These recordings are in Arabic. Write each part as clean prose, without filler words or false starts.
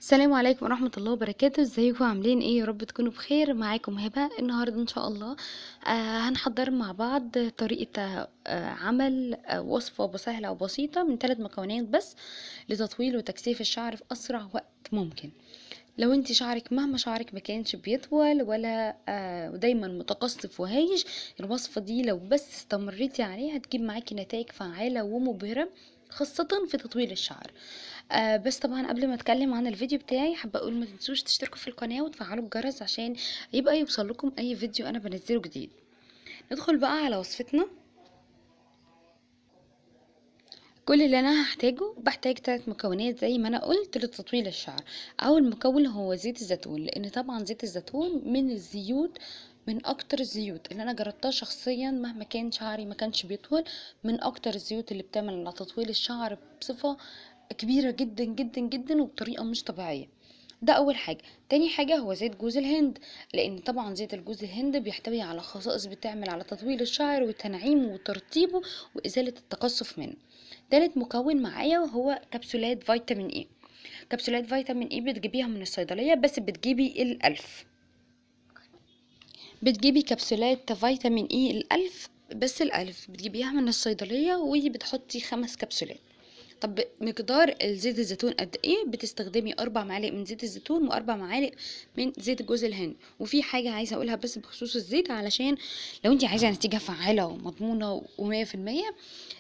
السلام عليكم ورحمة الله وبركاته. ازيكم عاملين ايه؟ يا رب تكونوا بخير. معاكم هبة النهاردة ان شاء الله. هنحضر مع بعض طريقة عمل وصفة سهلة وبسيطة من 3 مكونات بس لتطويل وتكثيف الشعر في اسرع وقت ممكن. لو انت شعرك مهما شعرك ما كانش بيطول ولا ودايما متقصف وهايش، الوصفة دي لو بس استمريتي عليها هتجيب معاكي نتائج فعالة ومبهرة، خاصة في تطويل الشعر. بس طبعا قبل ما اتكلم عن الفيديو بتاعي حابة اقول ما تنسوش تشتركوا في القناة وتفعلوا الجرس عشان يبقى يوصل لكم اي فيديو انا بنزله جديد. ندخل بقى على وصفتنا. كل اللي انا بحتاج 3 مكونات زي ما انا قلت لتطويل الشعر. اول مكون هو زيت الزيتون، لان طبعا زيت الزيتون من الزيوت، من اكتر الزيوت اللي انا جربتها شخصيا مهما كان شعري ما كانش بيطول، من اكتر الزيوت اللي بتعمل على تطويل الشعر بصفة كبيرة جدا جدا جدا وبطريقة مش طبيعية. ده اول حاجة. تاني حاجة هو زيت جوز الهند، لان طبعا زيت الجوز الهند بيحتوي على خصائص بتعمل على تطويل الشعر وتنعيمه وترطيبه وازالة التقصف منه. تالت مكون معايا وهو كبسولات فيتامين اي. كبسولات فيتامين اي بتجيبيها من الصيدلية، بس بتجيبي الألف. بتجيبي كبسولات فيتامين اي الألف، بس الألف بتجيبيها من الصيدلية وبتحطي 5 كبسولات. طب مقدار زيت الزيتون قد ايه؟ بتستخدمي 4 معالق من زيت الزيتون و4 معالق من زيت جوز الهند. وفي حاجة عايزة اقولها بس بخصوص الزيت، علشان لو انت عايزة نتيجة فعالة ومضمونة و100%،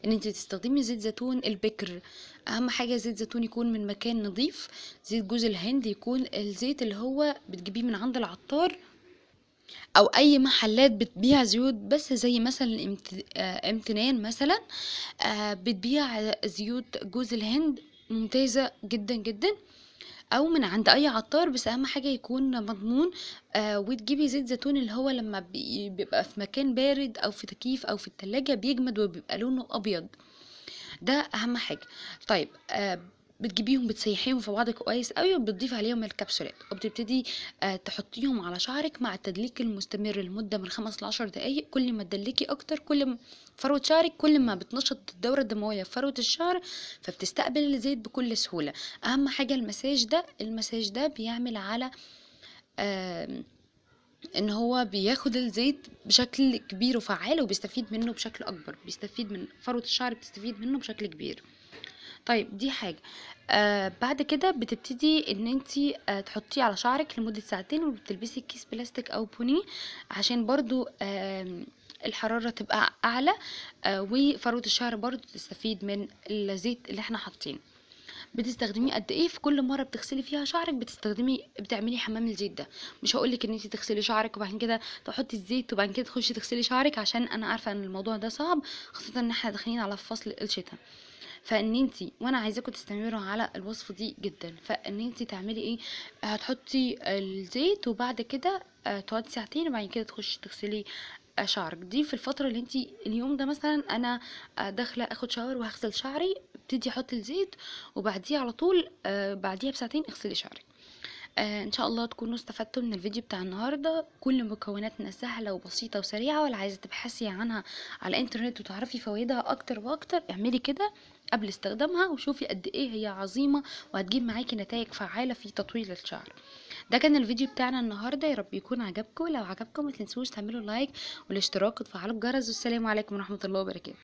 ان انت تستخدمي زيت زيتون البكر. اهم حاجة زيت زيتون يكون من مكان نظيف. زيت جوز الهند يكون الزيت اللي هو بتجيبيه من عند العطار او اي محلات بتبيع زيوت، بس زي مثلا امتنان مثلا بتبيع زيوت جوز الهند ممتازة جدا جدا، او من عند اي عطار. بس اهم حاجة يكون مضمون. وتجيبي زيت زيتون اللي هو لما بيبقى في مكان بارد او في تكييف او في التلاجة بيجمد وبيبقى لونه ابيض. ده اهم حاجه. طيب بتجيبيهم بتسيحيهم في بعض كويس قوي وبتضيف عليهم الكبسولات وبتبتدي تحطيهم على شعرك مع التدليك المستمر لمده من 5 ل 10 دقائق. كل ما تدلكي اكتر، كل ما فروه شعرك كل ما بتنشط الدوره الدمويه في فروه الشعر، فبتستقبل الزيت بكل سهوله. اهم حاجه المساج ده بيعمل على ان هو بياخد الزيت بشكل كبير وفعال وبيستفيد منه بشكل اكبر، بيستفيد من فروة الشعر، بتستفيد منه بشكل كبير. طيب دي حاجة. بعد كده بتبتدي ان انتي تحطيه على شعرك لمدة ساعتين، وبتلبسي كيس بلاستيك او بوني عشان برضو الحرارة تبقى اعلى، وفروة الشعر برضو تستفيد من الزيت اللي احنا حاطينه. بتستخدميه قد ايه في كل مره بتغسلي فيها شعرك؟ بتعملي حمام الزيت ده. مش هقولك ان انت تغسلي شعرك وبعد كده تحطي الزيت وبعد كده تخشي تغسلي شعرك، عشان انا عارفه ان الموضوع ده صعب، خاصه ان احنا داخلين على فصل الشتاء. فان انت وانا عايزاكم تستمروا على الوصفه دي جدا، فان انت تعملي ايه؟ هتحطي الزيت وبعد كده تقعدي ساعتين وبعد كده تخشي تغسلي شعرك. دي في الفترة اللي انتي اليوم ده مثلا انا داخلة اخد شاور وهغسل شعري، ابتدي احط الزيت وبعديه على طول بعديها بساعتين اغسلي شعرك. ان شاء الله تكونوا استفدتوا من الفيديو بتاع النهاردة. كل مكوناتنا سهلة وبسيطة وسريعة، ولا عايزة تبحثي عنها على الانترنت وتعرفي فوائدها اكتر واكتر، اعملي كده قبل استخدامها وشوفي قد ايه هي عظيمة وهتجيب معاكي نتائج فعالة في تطويل الشعر. ده كان الفيديو بتاعنا النهاردة، يا رب يكون عجبكم. لو عجبكم ما تنسوش تعملوا لايك والاشتراك وتفعلوا الجرس، والسلام عليكم ورحمة الله وبركاته.